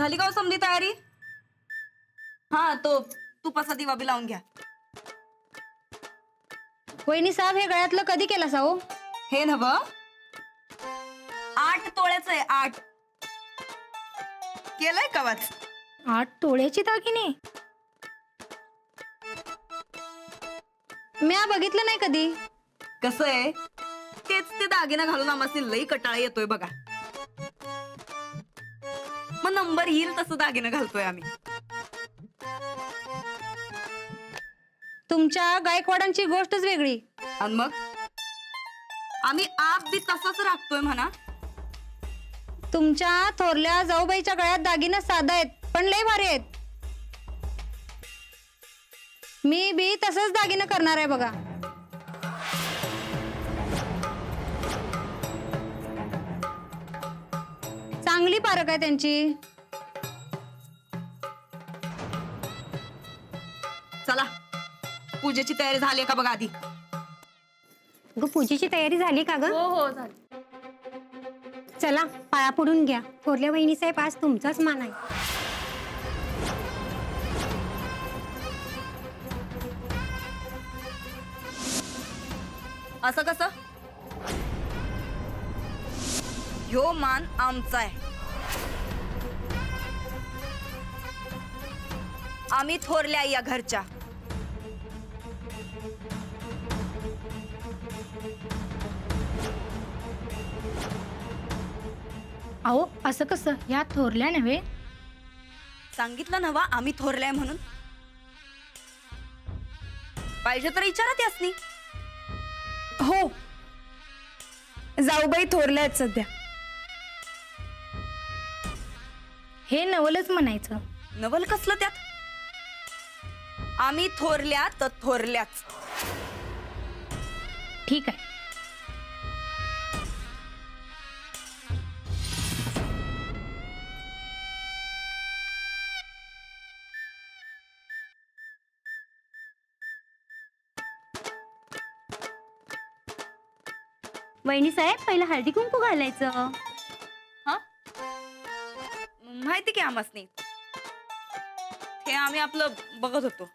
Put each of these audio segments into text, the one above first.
झाली का हो समधी तयारी? हा तो तुपाचा दिवा बी लावून घ्या. वहिनी साहेब हे गळ्यातलं कधी केलं सा हो? हे नव 8 तोळ्याचं आहे 8. केलंय कवाच? 8 तोळ्याची दागिने मी बघितलं नाही कधी. कसं आहे तेच ते दागिना घालून आम्हाला लई कटाळा येतोय बघा. मग नंबर येईल तसं दागिना घालतोय आम्ही. तुमच्या गायकवाडांची गोष्टच वेगळी. आणि मग आम्ही आप बी तसंच राखतोय म्हणा. तुमच्या थोरल्या जाऊबाईच्या गळ्यात दागिने साधा आहेत पण लय भारी आहेत. मी बी तसंच दागिने करणार आहे बघा. चांगली पारख आहे त्यांची. चला पूजेची तयारी झाली का बघा आधी. ग पूजेची तयारी झाली का ग? हो हो झाली. चला पाया पडून घ्या. थोरल्या बहिणी साहेब आज तुमचाच मान आहे. असं कसं? ह्यो मान आमचा आहे. आम्ही थोरल्या या घरच्या. अहो असं कसं? या थोरल्या नव्हे. सांगितलं नवा आम्ही थोरल्या आहे म्हणून. पाहिजे तर विचारा त्यासनी. हो जाऊबाई थोरल्या आहेत सध्या. हे नवलच म्हणायचं. नवल कसलं त्यात? आम्ही थोरल्या तर थोरल्याच. ठीक आहे. वहिनी साहेब पहिला हळदी कुंकू घालायचं. माहिती की आम्हासनी. हे आम्ही आपलं बघत होतो.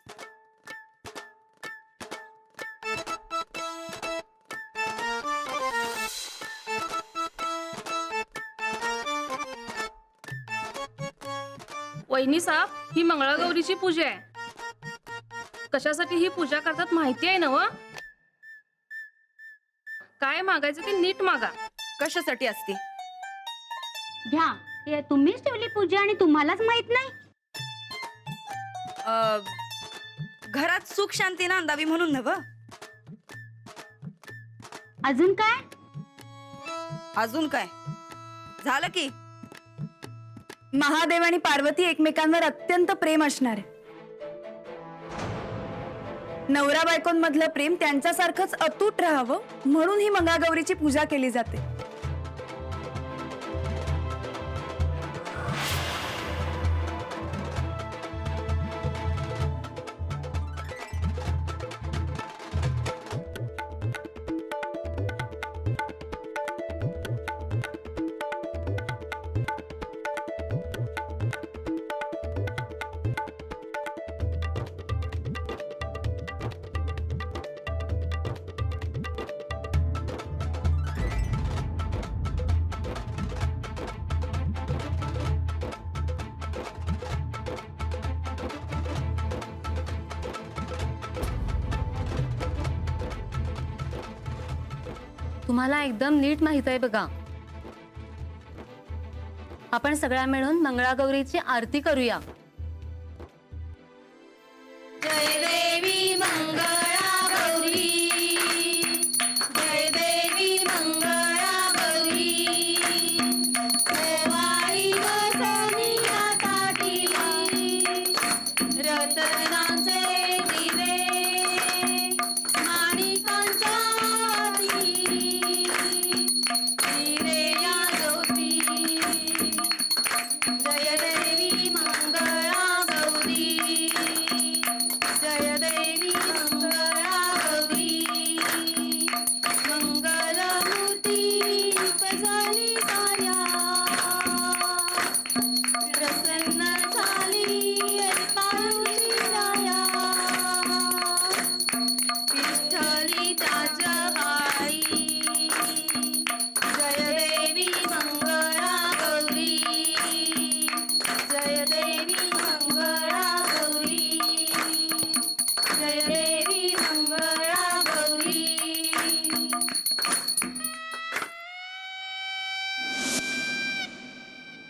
वहिनी साहेब ही मंगळागौरीची पूजा आहे. कशासाठी ही पूजा करतात माहिती आहे ना व? काय मागायचं ते नीट मागा. कशासाठी असते? घ्या हे तुम्हीच ठेवली पूजा आणि तुम्हालाच माहित नाही. घरात सुख शांती नांदावी म्हणून नव. अजून काय? अजून काय झालं की महादेव आणि पार्वती एकमेकांवर अत्यंत प्रेम असणार आहे. नवरा बायकोंमधलं प्रेम त्यांच्यासारखंच अतूट राहावं म्हणून ही मंगळागौरीची पूजा केली जाते. तुम्हाला एकदम नीट माहित आहे बघा. आपण सगळ्या मिळून मंगळागौरीची आरती करूया. जय देवी मंगळागौरी. जय देवी मंगळागौरी. ओवाळी वसनिया ताटिली. रतनाचे दिवे माणिकांच्या दिवे या ज्योती. जय देवी मंगळागौरी.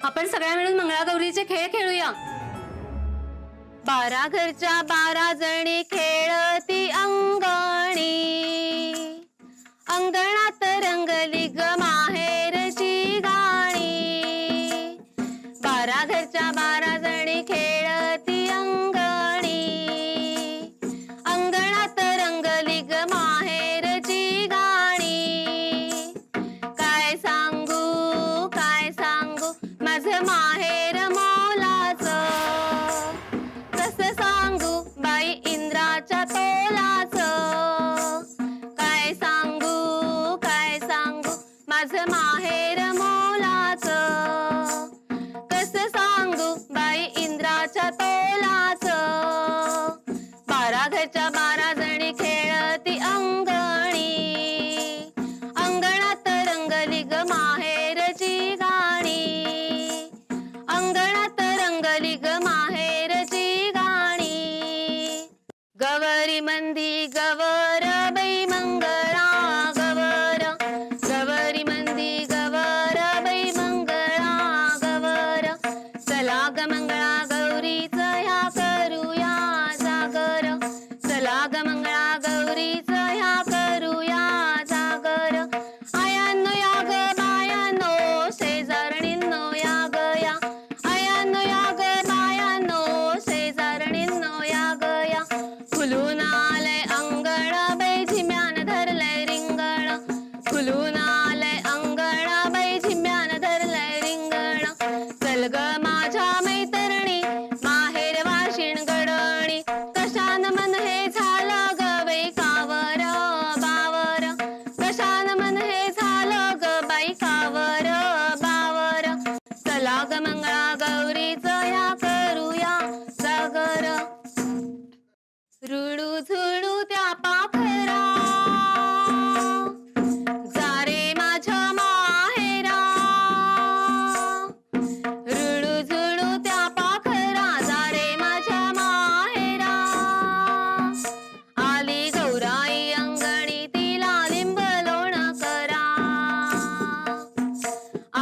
आपण सगळ्या मिळून मंगळागौरीचे खेळ खेळूया. 12 घरच्या 12 जणी खेळती अंगणी, अंगणात रंगली ग माहेरची गाणी. 12 घरच्या 12 जणी खेळती अंगणी, अंगणात रंगली ग माहेरची गाणी. काय सांगू माझं माहेर मोलाचं, कसं सांगू बाई इंद्राच्या तोलाचं. काय सांगू माझं माहेर मोलाचं, कसं सांगू बाई इंद्राच्या तोलाचं. 12 घरच्या 12 जणी खेळती अंगणी, अंगणात रंगली ग माहेरची गाणी, अंगणात रंगली ग माहेरची गाणी. गवरी मंदी गवर बाई मंगळा गवर, गवरी मंदी गवर बाई मंगळा गवर. चला ग मंगळा गौरीच ह्या करूया जागर, चला ग मंगळा गौरीच ह्या करूया जागर. आयानो या ग बायानो शेजारणींनो या ग या, आयानो या ग बायानो शेजारणींनो या ग या. फुलून आलंय अंगण बाई झिम्यान धरलंय रिंगण, फुलून आलंय अंगण बाई झिम्यान धरलंय रिंगण. चल ग माझ्या मैतरणी माहेर वाशिण गडणी, कशान मन हे झालं ग बाई कावर बावर, कशान मन हे झालं ग बाई कावर बावर. चला ग मंगळा गौरीच ह्या करूया जागर. रुडू झुडू त्या पाखरा, जा रे माझ्या माहेरा. रुडू झुडू त्या पाखरा, जा रे माझ्या माहेरा. आली गौराई अंगणी तिला लिंब लोण करा,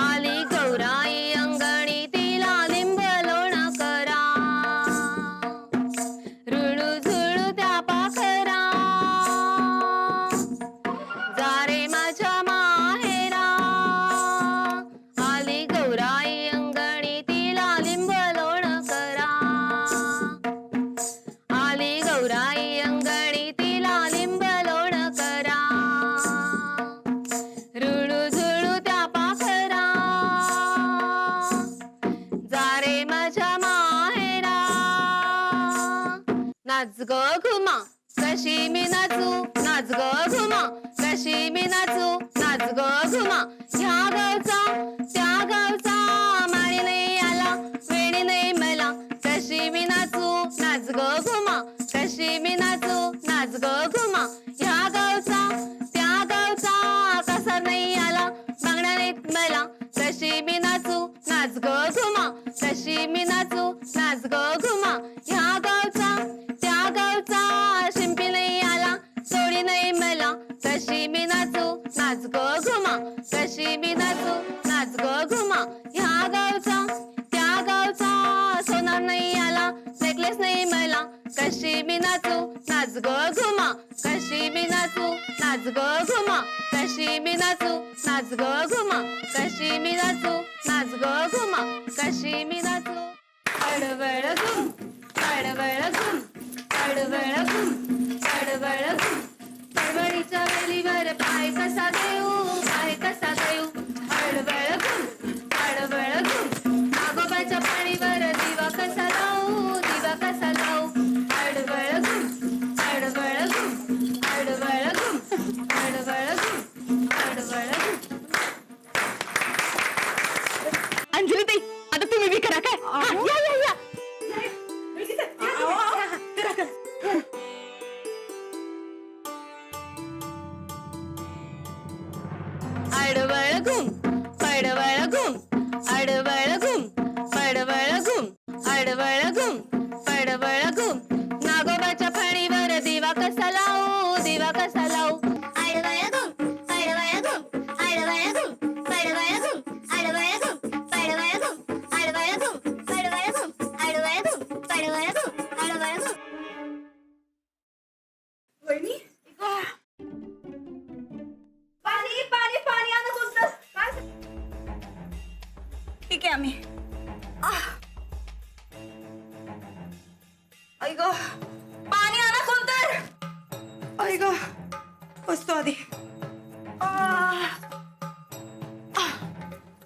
आली गौराई अंगणी तिला लिंब लोण करा. रुडू झुडू त्या पाखरा, जा रे माझ्या माहेरा. आली गौराई अंगणी तिला लिंब लोण करा, आली गौराई अंगणी तिला लिंब लोण करा. रुडू झुडू त्या पाखरा, जा रे माझ्या माहेरा. नाच ग घुमा कशी मी नाचू, नाच ग घुमा कशी मी नाचू, नाच ग घुमा. ह्या गावचा त्या गावचा माळी नाही आला, वेणी नाही मला, कशी मी नाचू, नाच ग घुमा कशी मी नाचू, नाच ग घुमा. ह्या गावचा त्या गावचा कसा नाही आला, बांगड्या नाहीत मला, कशी मी नाचू, नाच ग घुमा कशी मी नाचू, नाच ग घुमा. ह्या गावचा त्या गावचा शिंपी नाही आला, सोडी नाही मला, कशी मी नाचू, नाच ग घुमा कशी मी नाचू, नाच ग घुमा. ह्या गावचा त्या गावचा सोनार नाही आला, नेकलेस नाही मला, कशी मी नाचू, नाच ग घुमा कशी मी नाचू, नाच ग घुमा कशी मी नाचू, नाच ग घुमा कशी मी नाचू, नाच ग घुमा कशी मी नाचू. अडवळ घुम अडवळ घुम अडवळ घुम अडवळ घुम. अडवळीच्या वेलीवर पाय कसा देऊ, पाय कसा देऊ. अडवळ घुम अडवळ घुम. नागोबाच्या पाणीवर दिवा कसा लावू, दिवा कसा लावू. अडवळ घुम अडवळ घुम अडवळ घुम अडवळ घुम अडवळ घुम. अंजली ताई आता तुम्ही बी करा काय. हा, या या या. अडवळ घुम पडवळ घुम, अडवळ घुम पडवळ घुम, अडवळ घुम पडवळ घुम. नागोबाच्या फणीवर दिवा कसा लावू, दिवा कसा लावू. अडवळ घुम पडवळ घुम, अडवळ घुम पडवळ घुम, अडवळ घुम पडवळ घुम. आम्ही. ऐक पाणी आणा कोण तर. ऐक बसतो आधी.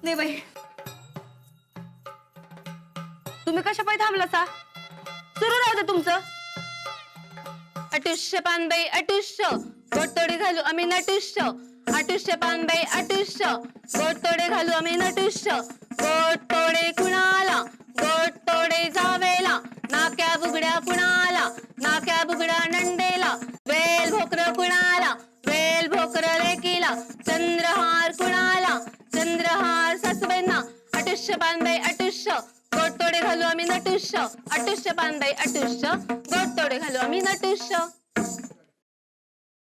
नाही बाई, तुम्ही कशा पायी थांबला सा? सुरू राहू दे तुमचं. अटुष्य पानबाई अटुष्य गोटतोडे घालू आम्ही नटुष्य. अटुष्य पानबाई अटुष्य गोटतोडे घालू आम्ही नटुष्य. गोटतोडे कुणाला गोटतोडे जावेला. नाक्या बुगड्या कुणाला नाक्या बुगड्या नंदेला. वेल भोकर कुणाला वेल भोकर लेकीला. चंद्रहार कुणाला चंद्रहार सासूबाईंना. अटुष्य पानबाई अटुष्य गोटतोडे घालू आम्ही नटुष्य. अटुष्य पानबाई अटुष्य गोटतोडे घालू आम्ही नटुष्य.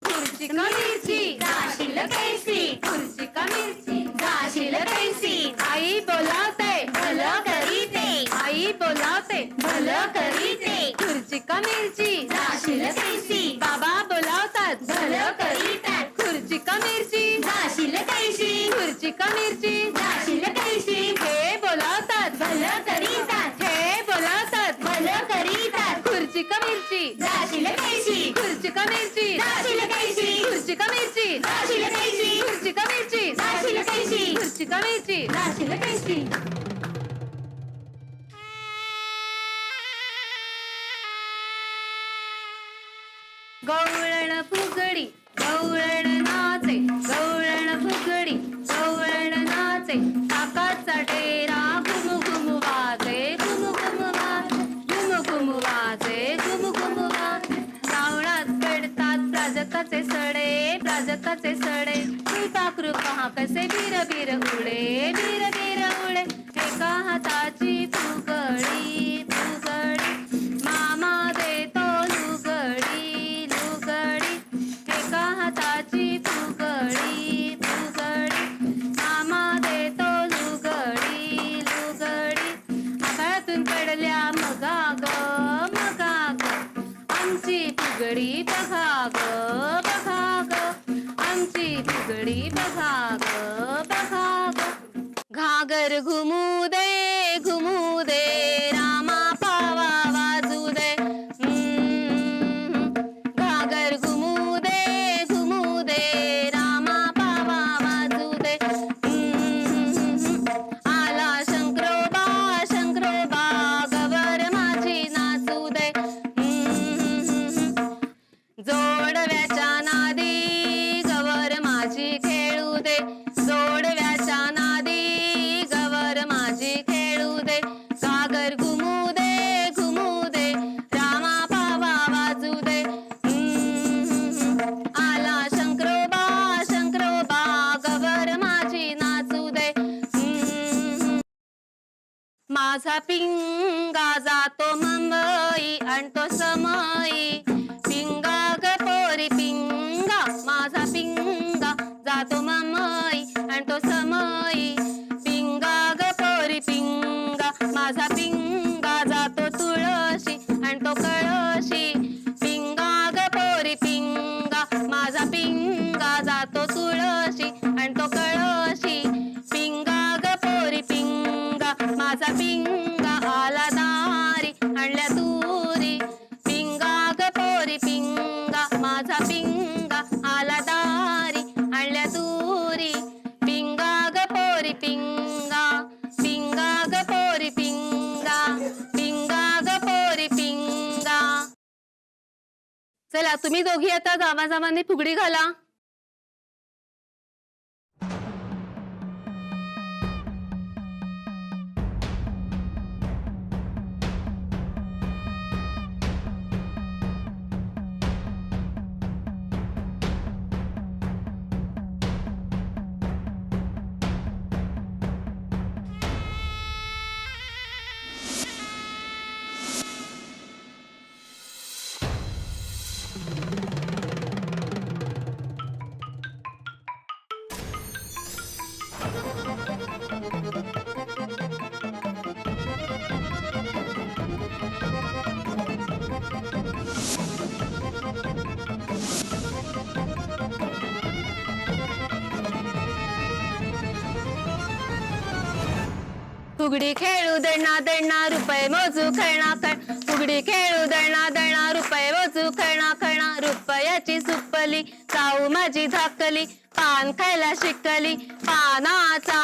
खुर्ची का मिरची जाशील कैसी. खुर्ची का मिरची जाशील कैसी. आई बोलावते भलं करीते. आई बोलावते भलं करीते. खुर्ची का मिरची जाशील कैसी. बाबा बोलावतात भलं करीतात. खुर्ची का मिरची जाशील कैसी. खुर्ची का मिरची जाशील कैसी. हे बोलावतात भलं करीतात. हे बोलावतात भलं करीतात. खुर्ची का मिरची जाशील कैसी. खुर्ची का मिरची जाशील कैसी. खुर्ची का मिरची जाशील कैसी. खुर्ची का मिरची जाशील कैसी. खुर्ची का मिरची जाशील कैसी. गवळण फुगडी गवळण नाचे. गवळण फुगडी गवळण नाचे. काकाचा डेरा घुमु घुमु वाजे. घुमु घुमु वाजे घुमु घुमु वाजे. घुमु घुमु वाजे. श्रावणात पडतात प्राजकाचे सडे. प्राजकाचे सडे. कृपा हा कसे बीर बीर उडे. बीर बीर उडे. एका हाताची फुगडी फुगडी. मामा देतो लुगडी लुगडी. एका हाताची फुगडी फुगडी. मामा देतो लुगडी लुगडी. आकाळातून पडल्या मगा ग मगा ग. आमची फुगडी बघा ग बघा ग. आमची फुगडी बघा ग बघा ग. घागर घुमू दे रामा पावा वाजू दे. घागर घुमू दे रामा पावा वाजू दे. आला शंकरोबा गवर माझी नाचू दे. जोडव्याच्या नादी गवर माझी खेळू दे. जोडव्याच्या नादी गवर माझी खेळू दे. घागर घुमू दे रामा पावा वाजू दे. आला शंकरोबा गवर माझी नाचू दे. माझा पिंगा जातो मुंबई आणतो समई. पिंगा ग पोरी पिंगा. माझा पिंगा जातो मुंबई आणतो समई. पिंगा ग पोरी पिंगा. माझा पिंगा जातो तुळशी आणतो कळशी. पिंगा ग पोरी पिंगा. माझा पिंगा जातो तुळशी आणतो कळशी. पिंगा ग पोरी पिंगा. माझा पिंगा आला दारी आणल्या तुरी. पिंगा ग पोरी पिंगा. माझा पिंगा आला दारी आणल्या तुरी. पिंगा ग पोरी पिंगा. पिंगा ग पोरी पिंगा. पिंगा ग पोरी पिंगा. चला तुम्ही दोघी आता जामाजामाने फुगडी घाला. फुगडी खेळू दळणा दळणा रुपये मोजू खेळणा खेळ फुगडी खेळू दळणा दळणा रुपये मोजू खेळणा खेळणा रुपयाची सुपली चाऊ माझी झाकली पान खायला शिकली पानाचा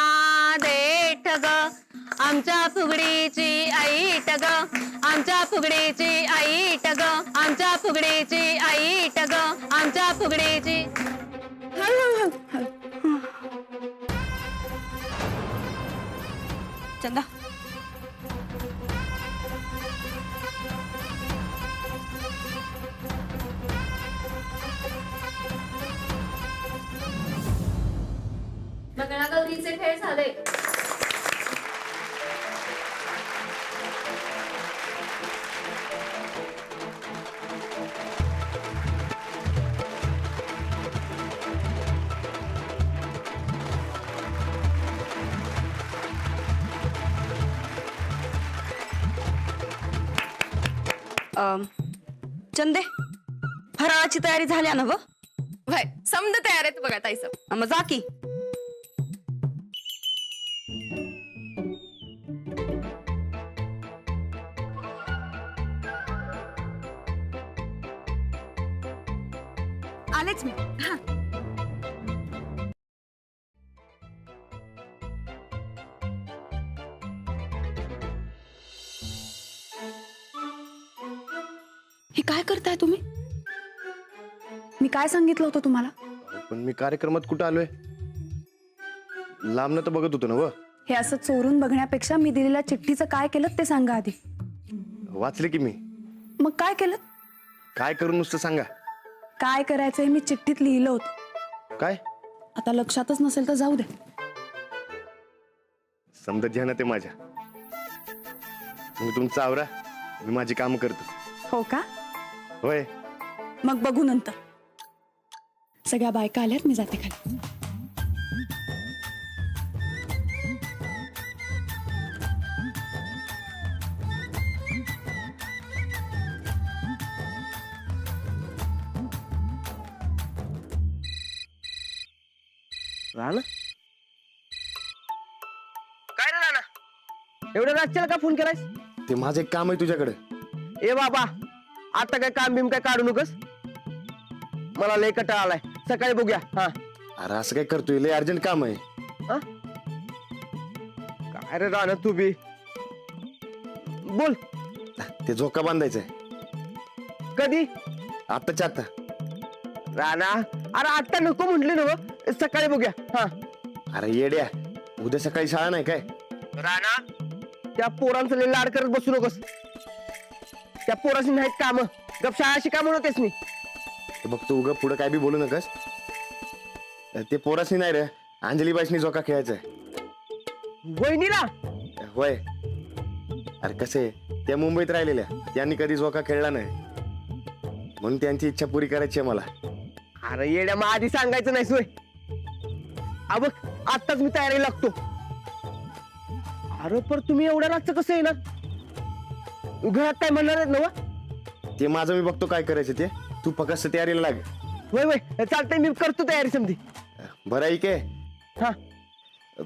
देठ ग आमच्या फुगडीची ऐट ग आमच्या फुगडीची ऐट ग आमच्या फुगडीची ऐट ग आमच्या फुगडीची चंदा मंगळागौरीचे खेळ झाले. चंदे फराळाची तयारी झाल्या ना व वय समज तयार आहेत बघा ताई सब. मग जा की. आलेच मी. हा. हे काय करताय तुम्ही? मी काय सांगितलं होतं तुम्हाला? पण मी कार्यक्रमात कुठं आलोय? लांबनं तर बघत होतो ना व. हे असं चोरून बघण्यापेक्षा मी दिलेल्या चिठ्ठीचं काय केलं ते सांगा आधी. वाचले की मी. मग काय केलं? काय करू नुसतं सांगा. काय करायचं हे मी चिठ्ठीत लिहिलं होतं. काय आता लक्षातच नसेल तर जाऊ दे. समजा ध्यानात आहे माझ्या. मी तुमचा आवरा, मी माझी काम करतो. हो का? होय. मग बघू नंतर. सगळ्या बायका आल्यात, मी जाते खाली. राणा काय रे राणा एवढ्या रातच्याला का फोन केलायस? ते माझं एक काम आहे तुझ्याकडे. ए बाबा आता काय काम बिम काय काढू नकोस. मला लय कटाळा आलाय. सकाळी बघूया. हा अरे असं काय करतोय? लय अर्जंट काम आहे. काय रे राणा तू बी बोल. ते झोका बांधायचंय कधी? आत्ताच्या आता. राणा अरे आता नको म्हंटले ना मग. सकाळी बघूया. हा अरे येड्या, उद्या सकाळी शाळा नाही काय? राणा त्या पोरांचं लय लाड करत बसू नकोस. त्या पोराची नाहीत काम. गप शाळाशी काम होतेस मी. ते बघ तू उगा पुढं काय बी बोलू नकस. ते पोरासनी नाही रे, अंजली बाईसनी झोका खेळायचाय. वहिनीला? होय. अरे कसे त्या मुंबईत राहिलेल्या, त्यांनी कधी झोका खेळला नाही, म्हणून त्यांची इच्छा पुरी करायची आहे मला. अरे येड्या मग आधी सांगायचं नाही सोय. बघ आत्ताच मी तयारी लागतो. अरे पण तुम्ही एवढ्या रातचं कसं येणार? घरात काय म्हणणार आहेत ना व? ते माझं मी बघतो काय करायचं ते. तू फक्त तयारीला लाग. वय वय चालतंय मी करतो तयारी समधी. बरं ऐक आहे. हा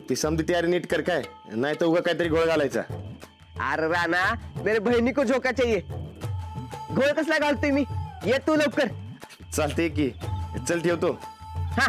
ती समधी तयारी नीट कर काय, नाही तर उगा काहीतरी घोळ घालायचा. अरे राणा मेरे बहिणी को झोका चाहिए. घोळ कसला घालतोय मी? ये तू लवकर. चालते की. चल ठेवतो. हा